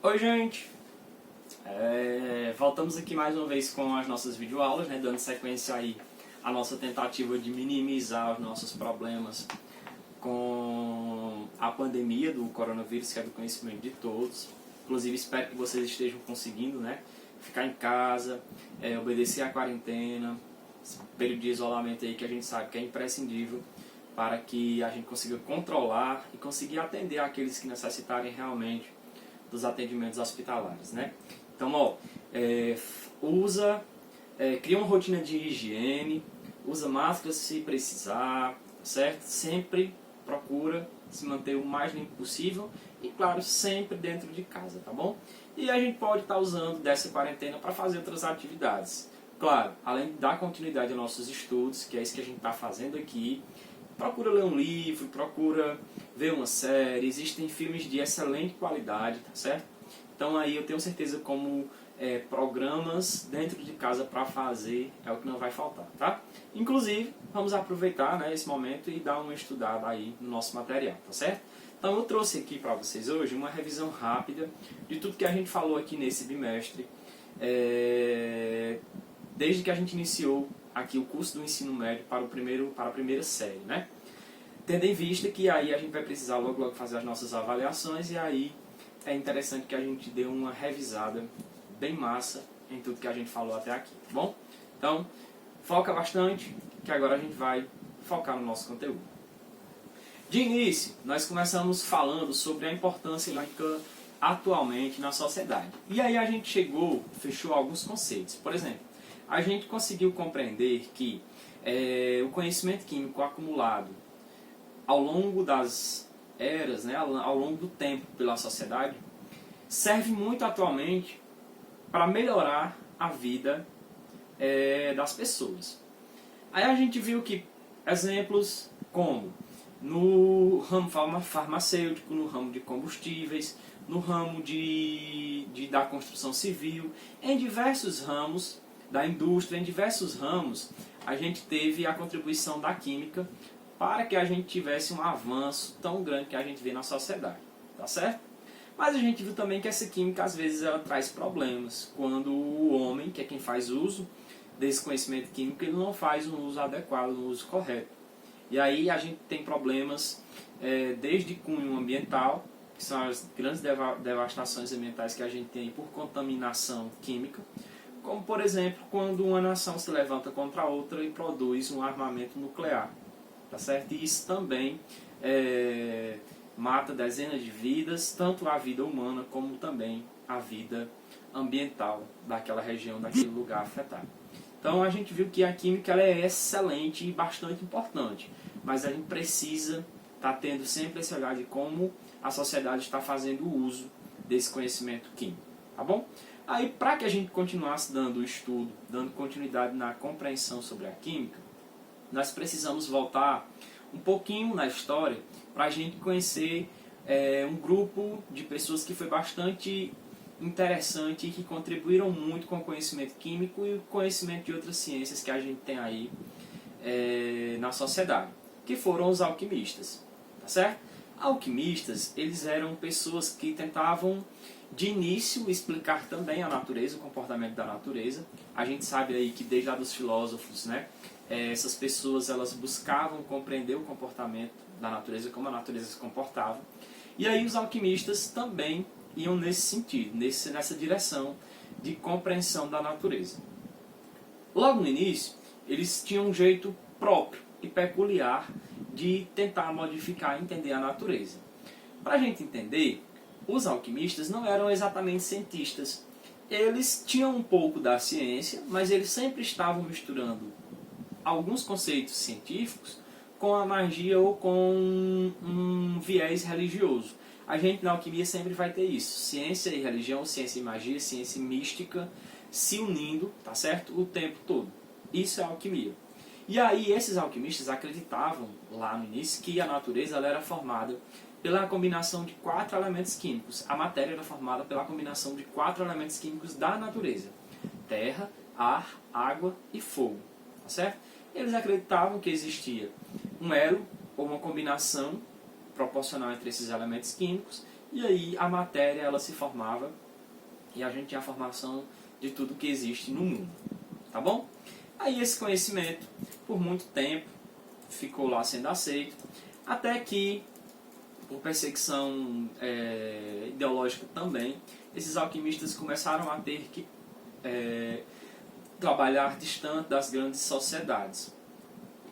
Oi, gente! Voltamos aqui mais uma vez com as nossas videoaulas, né, dando sequência aí à nossa tentativa de minimizar os nossos problemas com a pandemia do coronavírus, que é do conhecimento de todos. Inclusive, espero que vocês estejam conseguindo, né, ficar em casa, obedecer à quarentena, esse período de isolamento aí que a gente sabe que é imprescindível para que a gente consiga controlar e conseguir atender aqueles que necessitarem realmente dos atendimentos hospitalares, né? Então, cria uma rotina de higiene, usa máscara se precisar, certo? Sempre procura se manter o mais limpo possível e, claro, sempre dentro de casa, tá bom? E a gente pode estar usando dessa quarentena para fazer outras atividades. Claro, além de dar continuidade aos nossos estudos, que é isso que a gente está fazendo aqui, procura ler um livro, procura ver uma série, existem filmes de excelente qualidade, tá certo? Então aí eu tenho certeza como programas dentro de casa para fazer é o que não vai faltar, tá? Inclusive, vamos aproveitar, né, esse momento e dar uma estudada aí no nosso material, tá certo? Então eu trouxe aqui para vocês hoje uma revisão rápida de tudo que a gente falou aqui nesse bimestre, desde que a gente iniciou aqui o curso do ensino médio para a primeira série, né? Tendo em vista que aí a gente vai precisar logo fazer as nossas avaliações e aí é interessante que a gente dê uma revisada bem massa em tudo que a gente falou até aqui, tá bom? Então, foca bastante, que agora a gente vai focar no nosso conteúdo. De início, nós começamos falando sobre a importância química atualmente na sociedade. E aí a gente fechou alguns conceitos. Por exemplo, a gente conseguiu compreender que o conhecimento químico acumulado ao longo das eras, né, ao longo do tempo pela sociedade, serve muito atualmente para melhorar a vida das pessoas. Aí a gente viu que exemplos como no ramo farmacêutico, no ramo de combustíveis, no ramo da construção civil, em diversos ramos da indústria, em diversos ramos, a gente teve a contribuição da química para que a gente tivesse um avanço tão grande que a gente vê na sociedade, tá certo? Mas a gente viu também que essa química às vezes ela traz problemas quando o homem, que é quem faz uso desse conhecimento químico, ele não faz um uso adequado, um uso correto. E aí a gente tem problemas desde cunho ambiental, que são as grandes devastações ambientais que a gente tem por contaminação química, como por exemplo quando uma nação se levanta contra a outra e produz um armamento nuclear. Tá certo? E isso também mata dezenas de vidas, tanto a vida humana como também a vida ambiental daquela região, daquele lugar afetado. Então a gente viu que a química ela é excelente e bastante importante, mas a gente precisa estar tendo sempre esse olhar de como a sociedade está fazendo uso desse conhecimento químico. Tá bom? Aí, para que a gente continuasse dando o estudo, dando continuidade na compreensão sobre a química, nós precisamos voltar um pouquinho na história para a gente conhecer um grupo de pessoas que foi bastante interessante e que contribuíram muito com o conhecimento químico e o conhecimento de outras ciências que a gente tem aí na sociedade, que foram os alquimistas, tá certo? Alquimistas, eles eram pessoas que tentavam de início explicar também a natureza, o comportamento da natureza. A gente sabe aí que desde lá dos filósofos, né, essas pessoas elas buscavam compreender o comportamento da natureza, como a natureza se comportava. E aí os alquimistas também iam nesse sentido, nessa direção de compreensão da natureza. Logo no início, eles tinham um jeito próprio e peculiar de tentar modificar e entender a natureza. Para a gente entender, os alquimistas não eram exatamente cientistas. Eles tinham um pouco da ciência, mas eles sempre estavam misturando alguns conceitos científicos com a magia ou com um viés religioso. A gente na alquimia sempre vai ter isso. Ciência e religião, ciência e magia, ciência e mística se unindo, tá certo? O tempo todo. Isso é alquimia. E aí esses alquimistas acreditavam lá no início que a natureza ela era formada pela combinação de 4 elementos químicos. A matéria era formada pela combinação de 4 elementos químicos da natureza: terra, ar, água e fogo. Tá certo? Eles acreditavam que existia um elo ou uma combinação proporcional entre esses elementos químicos E aí a matéria ela se formava e a gente tinha a formação de tudo que existe no mundo, tá bom? Aí esse conhecimento, por muito tempo, ficou lá sendo aceito, até que, por perseguição ideológica também, esses alquimistas começaram a ter que trabalhar distante das grandes sociedades.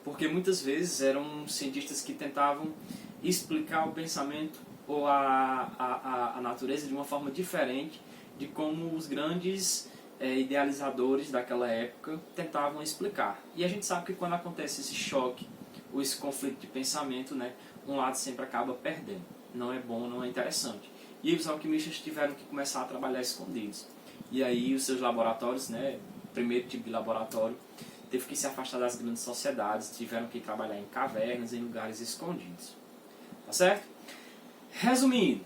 Porque muitas vezes eram cientistas que tentavam explicar o pensamento ou a natureza de uma forma diferente de como os grandes idealizadores daquela época tentavam explicar. E a gente sabe que quando acontece esse choque ou esse conflito de pensamento, né, um lado sempre acaba perdendo. Não é bom, não é interessante. E os alquimistas tiveram que começar a trabalhar escondidos. E aí os seus laboratórios, né, primeiro tipo de laboratório, teve que se afastar das grandes sociedades, tiveram que trabalhar em cavernas, em lugares escondidos. Tá certo? Resumindo,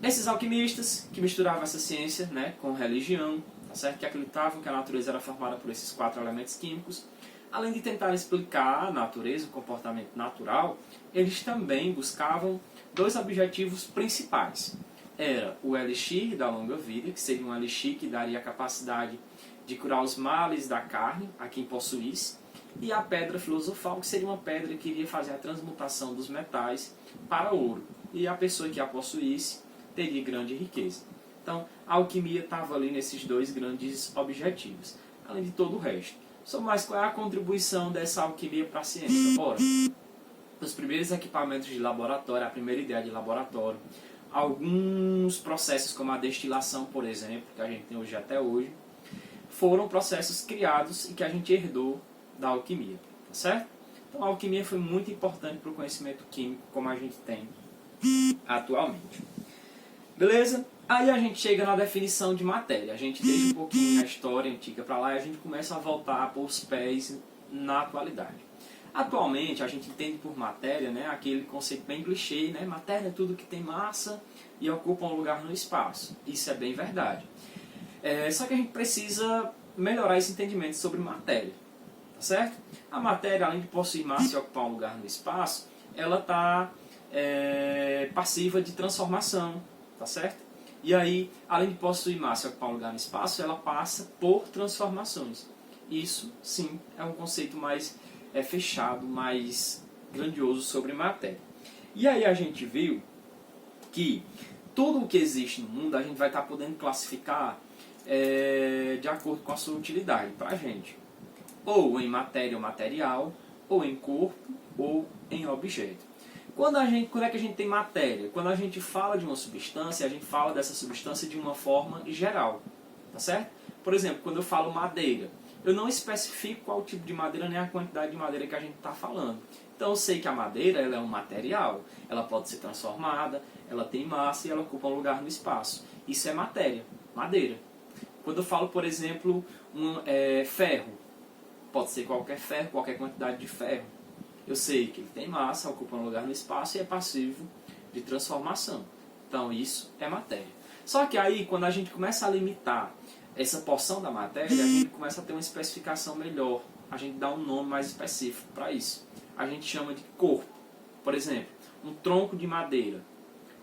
esses alquimistas que misturavam essa ciência, né, com religião, tá certo? Que acreditavam que a natureza era formada por esses 4 elementos químicos, além de tentar explicar a natureza, o comportamento natural, eles também buscavam 2 objetivos principais. Era o elixir da longa vida, que seria um elixir que daria a capacidade de curar os males da carne a quem possuísse, e a pedra filosofal, que seria uma pedra que iria fazer a transmutação dos metais para ouro, e a pessoa que a possuísse teria grande riqueza. Então, a alquimia estava ali nesses 2 grandes objetivos, além de todo o resto. Mas qual é a contribuição dessa alquimia para a ciência? Ora, os primeiros equipamentos de laboratório, a primeira ideia de laboratório, alguns processos como a destilação, por exemplo, que a gente tem hoje até hoje, foram processos criados e que a gente herdou da alquimia, tá certo? Então a alquimia foi muito importante para o conhecimento químico como a gente tem atualmente. Beleza? Aí a gente chega na definição de matéria. A gente deixa um pouquinho a história antiga para lá e a gente começa a voltar a pôr os pés na atualidade. Atualmente a gente entende por matéria, né, aquele conceito bem clichê, né? Matéria é tudo que tem massa e ocupa um lugar no espaço. Isso é bem verdade. Só que a gente precisa melhorar esse entendimento sobre matéria, tá certo? A matéria, além de possuir massa e ocupar um lugar no espaço, ela está passiva de transformação, tá certo? E aí, além de possuir massa e ocupar um lugar no espaço, ela passa por transformações. Isso, sim, é um conceito mais fechado, mais grandioso sobre matéria. E aí a gente viu que tudo o que existe no mundo a gente vai estar podendo classificar de acordo com a sua utilidade para a gente. Ou em matéria ou material, ou em corpo, ou em objeto. Quando é que a gente tem matéria? Quando a gente fala de uma substância, a gente fala dessa substância de uma forma geral. Tá certo? Por exemplo, quando eu falo madeira, eu não especifico qual tipo de madeira nem a quantidade de madeira que a gente está falando. Então eu sei que a madeira ela é um material, ela pode ser transformada, ela tem massa e ela ocupa um lugar no espaço. Isso é matéria, madeira. Quando eu falo, por exemplo, ferro, pode ser qualquer ferro, qualquer quantidade de ferro. Eu sei que ele tem massa, ocupa um lugar no espaço e é passivo de transformação. Então isso é matéria. Só que aí, quando a gente começa a limitar essa porção da matéria, a gente começa a ter uma especificação melhor. A gente dá um nome mais específico para isso. A gente chama de corpo. Por exemplo, um tronco de madeira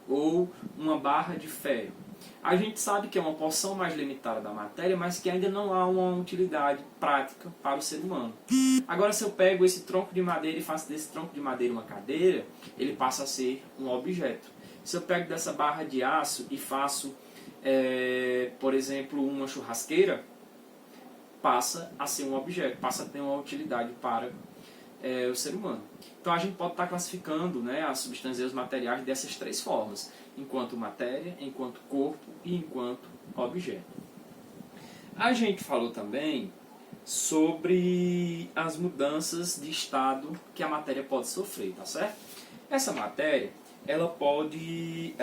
ou uma barra de ferro. A gente sabe que é uma porção mais limitada da matéria, mas que ainda não há uma utilidade prática para o ser humano. Agora, se eu pego esse tronco de madeira e faço desse tronco de madeira uma cadeira, ele passa a ser um objeto. Se eu pego dessa barra de aço e faço, por exemplo, uma churrasqueira, passa a ser um objeto, passa a ter uma utilidade para o ser humano. Então a gente pode estar classificando, né, as substâncias e os materiais dessas 3 formas, enquanto matéria, enquanto corpo e enquanto objeto. A gente falou também sobre as mudanças de estado que a matéria pode sofrer, tá certo? Essa matéria, ela pode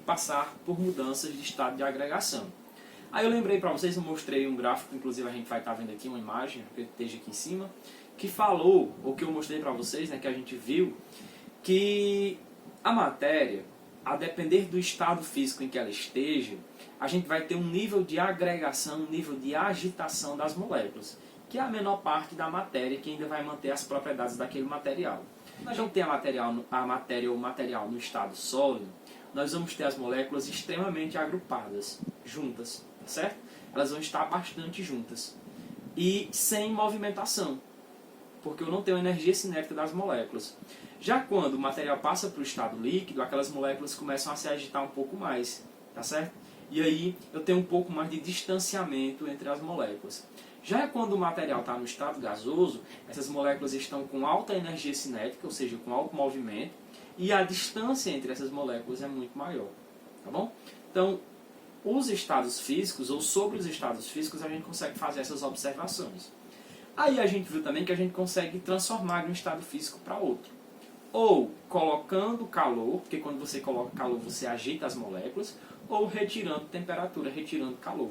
passar por mudanças de estado de agregação. Aí eu lembrei para vocês, eu mostrei um gráfico, inclusive a gente vai estar vendo aqui uma imagem, que esteja aqui em cima, que falou, ou que eu mostrei para vocês, né, que a gente viu, que a matéria, a depender do estado físico em que ela esteja, a gente vai ter um nível de agregação, um nível de agitação das moléculas, que é a menor parte da matéria que ainda vai manter as propriedades daquele material. A gente tem a matéria ou material no estado sólido, nós vamos ter as moléculas extremamente agrupadas, juntas, tá certo? Elas vão estar bastante juntas e sem movimentação, porque eu não tenho energia cinética das moléculas. Já quando o material passa para o estado líquido, aquelas moléculas começam a se agitar um pouco mais, tá certo? E aí eu tenho um pouco mais de distanciamento entre as moléculas. Já quando o material está no estado gasoso, essas moléculas estão com alta energia cinética, ou seja, com alto movimento, e a distância entre essas moléculas é muito maior, tá bom? Então, os estados físicos, ou sobre os estados físicos, a gente consegue fazer essas observações. Aí a gente viu também que a gente consegue transformar de um estado físico para outro. Ou colocando calor, porque quando você coloca calor você agita as moléculas, ou retirando temperatura, retirando calor.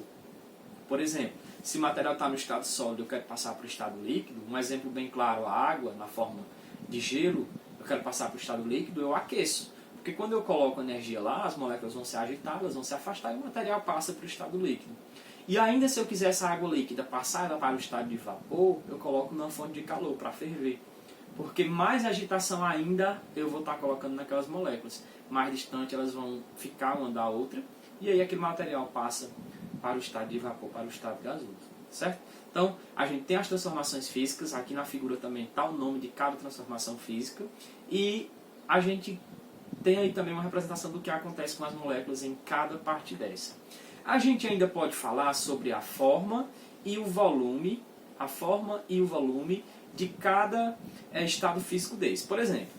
Por exemplo, se o material está no estado sólido e eu quero passar para o estado líquido, um exemplo bem claro, a água na forma de gelo, eu quero passar para o estado líquido, eu aqueço. Porque quando eu coloco energia lá, as moléculas vão se agitar, elas vão se afastar e o material passa para o estado líquido. E ainda se eu quiser essa água líquida passar para o estado de vapor, eu coloco numa fonte de calor para ferver. Porque mais agitação ainda eu vou estar colocando naquelas moléculas. Mais distante elas vão ficar uma da outra e aí aquele material passa para o estado de vapor, para o estado gasoso. Certo? Então, a gente tem as transformações físicas, aqui na figura também está o nome de cada transformação física, e a gente tem aí também uma representação do que acontece com as moléculas em cada parte dessa. A gente ainda pode falar sobre a forma e o volume, de cada estado físico desse. Por exemplo,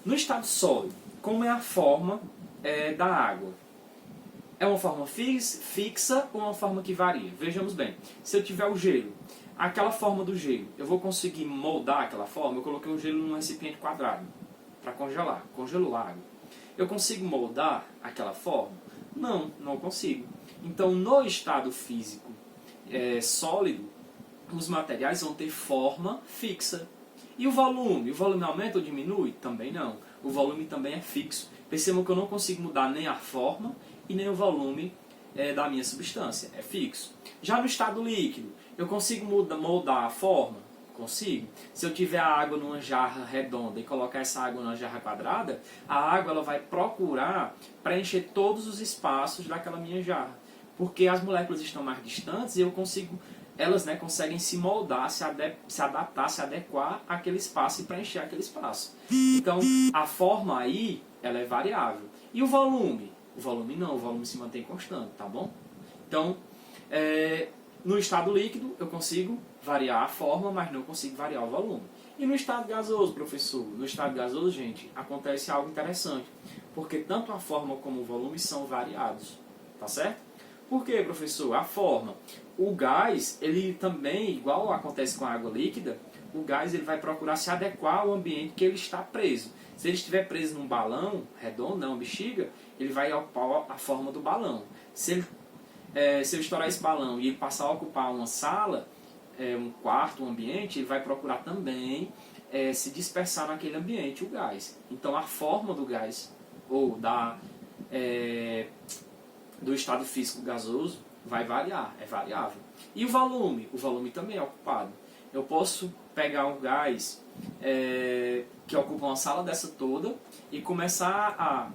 no estado sólido, como é a forma da água? É uma forma fixa ou uma forma que varia? Vejamos bem, se eu tiver o gelo, aquela forma do gelo, eu vou conseguir moldar aquela forma? Eu coloquei o gelo num recipiente quadrado para congelar, congelou a água. Eu consigo moldar aquela forma? Não, não consigo. Então, no estado físico sólido, os materiais vão ter forma fixa. E o volume? O volume aumenta ou diminui? Também não. O volume também é fixo. Percebam que eu não consigo mudar nem a forma e nem o volume da minha substância. É fixo. Já no estado líquido, eu consigo moldar a forma? Consigo. Se eu tiver a água numa jarra redonda e colocar essa água numa jarra quadrada, a água ela vai procurar preencher todos os espaços daquela minha jarra. Porque as moléculas estão mais distantes e eu consigo... Elas conseguem se moldar, se adaptar, se adequar àquele espaço e preencher aquele espaço. Então, a forma aí, ela é variável. E o volume? O volume não, o volume se mantém constante, tá bom? Então, no estado líquido, eu consigo variar a forma, mas não consigo variar o volume. E no estado gasoso, professor? No estado gasoso, gente, acontece algo interessante. Porque tanto a forma como o volume são variados, tá certo? Por quê, professor? A forma. O gás, ele também, igual acontece com a água líquida, o gás ele vai procurar se adequar ao ambiente que ele está preso. Se ele estiver preso num balão redondo, uma bexiga, ele vai ocupar a forma do balão. Se eu estourar esse balão e ele passar a ocupar uma sala, um quarto, um ambiente, ele vai procurar também se dispersar naquele ambiente, o gás. Então a forma do gás, ou do estado físico gasoso, vai variar, é variável. E o volume? O volume também é ocupado. Eu posso pegar um gás que ocupa uma sala dessa toda e começar a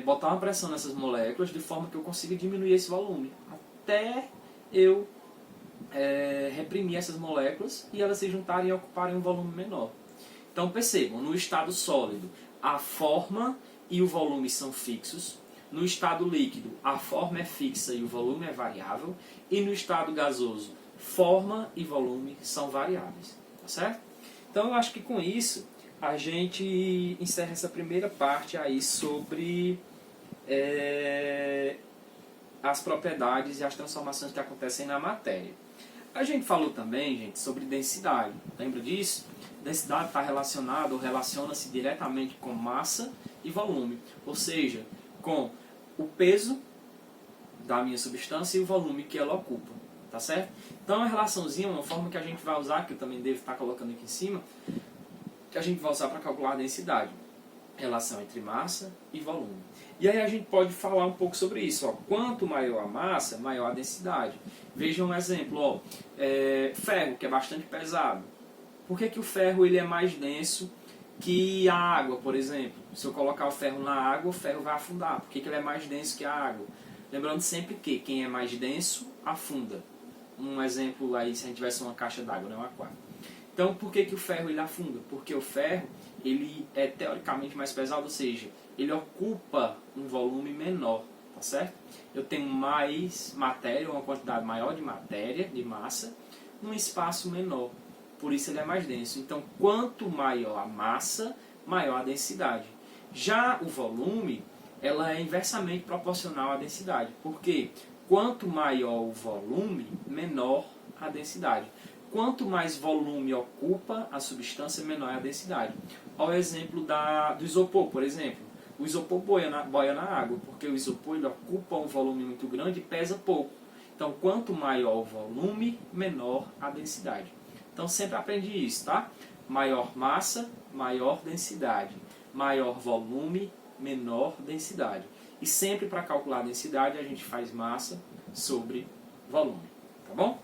botar uma pressão nessas moléculas de forma que eu consiga diminuir esse volume, até eu reprimir essas moléculas e elas se juntarem e ocuparem um volume menor. Então percebam, no estado sólido, a forma e o volume são fixos. No estado líquido, a forma é fixa e o volume é variável. E no estado gasoso, forma e volume são variáveis. Tá certo? Então eu acho que com isso a gente encerra essa primeira parte aí sobre as propriedades e as transformações que acontecem na matéria. A gente falou também, gente, sobre densidade. Lembra disso? Densidade está relacionada ou relaciona-se diretamente com massa e volume. Ou seja, com o peso da minha substância e o volume que ela ocupa, tá certo? Então a relaçãozinha, uma forma que a gente vai usar, que eu também devo estar colocando aqui em cima, que a gente vai usar para calcular a densidade. Relação entre massa e volume. E aí a gente pode falar um pouco sobre isso. Ó. Quanto maior a massa, maior a densidade. Veja um exemplo. Ó. Ferro, que é bastante pesado. Por que o ferro ele é mais denso que a água, por exemplo? Se eu colocar o ferro na água, o ferro vai afundar. Por que ele é mais denso que a água? Lembrando sempre que quem é mais denso, afunda. Um exemplo aí, se a gente tivesse uma caixa d'água, não é um aquário. Então, por que o ferro ele afunda? Porque o ferro ele é teoricamente mais pesado, ou seja, ele ocupa um volume menor, tá certo? Eu tenho mais matéria, uma quantidade maior de matéria, de massa, num espaço menor. Por isso ele é mais denso. Então, quanto maior a massa, maior a densidade. Já o volume, ela é inversamente proporcional à densidade. Porque quanto maior o volume, menor a densidade. Quanto mais volume ocupa a substância, menor é a densidade. Olha o exemplo do isopor, por exemplo. O isopor boia na água, porque o isopor ele ocupa um volume muito grande e pesa pouco. Então, quanto maior o volume, menor a densidade. Então, sempre aprende isso, tá? Maior massa, maior densidade. Maior volume, menor densidade. E sempre para calcular a densidade, a gente faz massa sobre volume. Tá bom?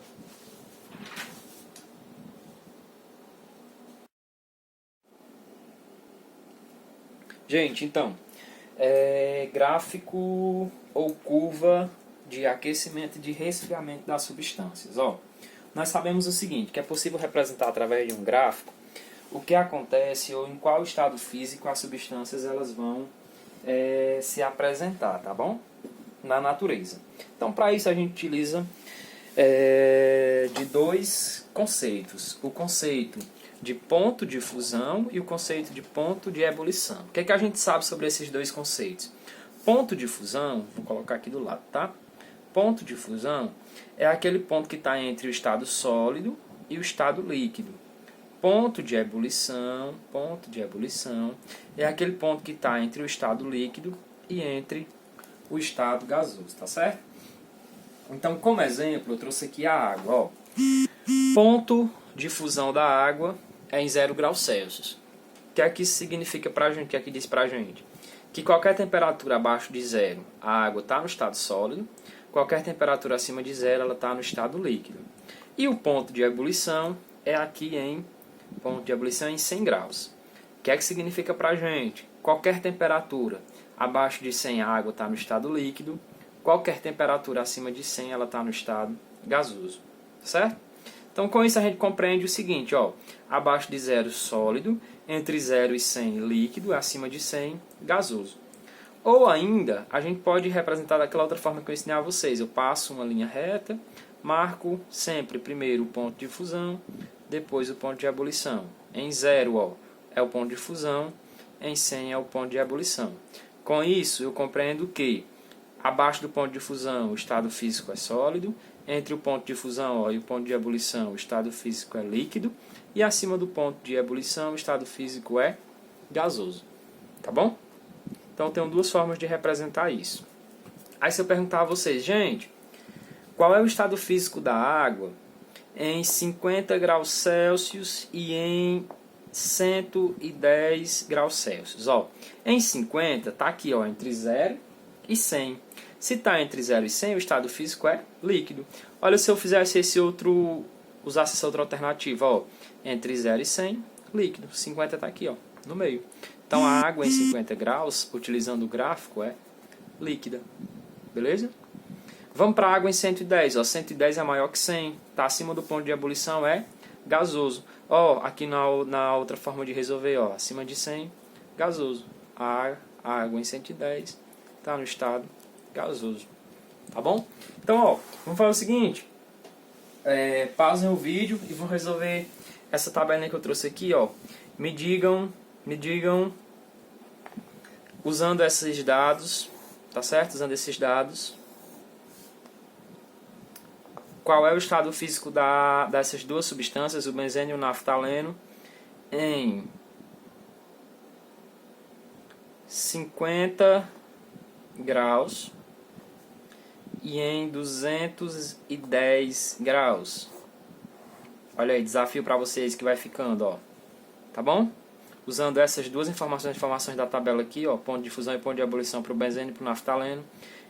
Gente, então, gráfico ou curva de aquecimento e de resfriamento das substâncias. Ó, nós sabemos o seguinte, que é possível representar através de um gráfico o que acontece ou em qual estado físico as substâncias elas vão se apresentar, tá bom? Na natureza. Então, para isso a gente utiliza de dois conceitos. O conceito de ponto de fusão e o conceito de ponto de ebulição. O que é que a gente sabe sobre esses dois conceitos? Ponto de fusão, vou colocar aqui do lado, tá? Ponto de fusão é aquele ponto que está entre o estado sólido e o estado líquido. Ponto de ebulição é aquele ponto que está entre o estado líquido e entre o estado gasoso, tá certo? Então, como exemplo, eu trouxe aqui a água. Ó. Ponto de fusão da água é em 0 graus Celsius. O que é que isso significa pra gente? O que é que diz pra gente? Que qualquer temperatura abaixo de 0, a água está no estado sólido. Qualquer temperatura acima de 0, ela está no estado líquido. E o ponto de ebulição é aqui em 100 graus. O que é que significa pra gente? Qualquer temperatura abaixo de 100, a água está no estado líquido. Qualquer temperatura acima de 100, ela está no estado gasoso. Certo? Então, com isso a gente compreende o seguinte, ó, abaixo de 0, sólido, entre 0 e 100, líquido, acima de 100, gasoso. Ou ainda, a gente pode representar daquela outra forma que eu ensinei a vocês. Eu passo uma linha reta, marco sempre primeiro o ponto de fusão, depois o ponto de ebulição. Em 0, ó, é o ponto de fusão, em 100 é o ponto de ebulição. Com isso, eu compreendo que abaixo do ponto de fusão, o estado físico é sólido. Entre o ponto de fusão e o ponto de ebulição, o estado físico é líquido. E acima do ponto de ebulição, o estado físico é gasoso. Tá bom? Então, tem duas formas de representar isso. Aí, se eu perguntar a vocês, gente, qual é o estado físico da água em 50 graus Celsius e em 110 graus Celsius? Ó, em 50, tá aqui, ó, entre 0 e 100. Se está entre 0 e 100, o estado físico é líquido. Olha, se eu fizesse usasse essa outra alternativa, ó, entre 0 e 100, líquido. 50 está aqui, ó, no meio. Então, a água em 50 graus, utilizando o gráfico, é líquida. Beleza? Vamos para a água em 110. Ó, 110 é maior que 100. Está acima do ponto de ebulição, é gasoso. Ó, aqui na outra forma de resolver, ó, acima de 100, gasoso. A água em 110 está no estado gasoso. Tá bom? Então, ó, vamos fazer o seguinte. Pausem o vídeo e vão resolver essa tabela que eu trouxe aqui, ó. Me digam, usando esses dados, tá certo? Usando esses dados, qual é o estado físico dessas duas substâncias, o benzeno e o naftaleno, em 50 graus e em 210 graus. Olha aí, desafio para vocês que vai ficando, ó. Tá bom? Usando essas duas informações da tabela aqui, ó, ponto de fusão e ponto de ebulição para o benzeno e para o naftaleno.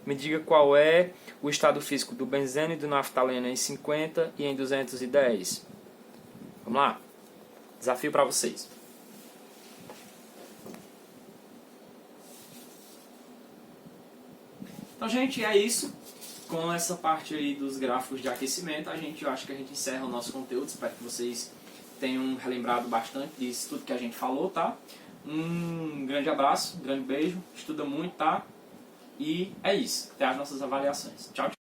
Me diga qual é o estado físico do benzeno e do naftaleno em 50 e em 210. Vamos lá? Desafio para vocês. Então, gente, é isso. Com essa parte aí dos gráficos de aquecimento, eu acho que a gente encerra o nosso conteúdo. Espero que vocês tenham relembrado bastante disso, tudo que a gente falou, tá? Um grande abraço, um grande beijo, estuda muito, tá? E é isso. Até as nossas avaliações. Tchau, tchau.